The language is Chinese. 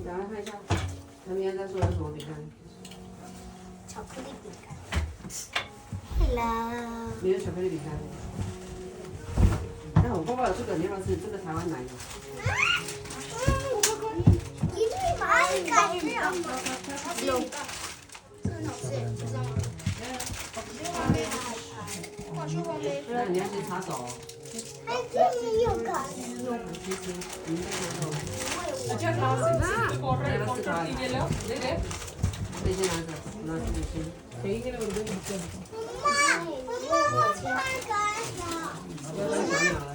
你打开看一下，他明天再说有什么饼干。巧克力饼干。Hello。没有巧克力饼干。但我爸爸有这个，你要不要吃？这个台湾奶的。一粒买一个。有。这很好吃，知道吗？那你要先擦手。还这里有个。C'è classe, si corre con tortigliello, vedi? 这些拿着，拿这个先。Che io ne voglio dire. 妈，我吃那个。要不要小鸟了？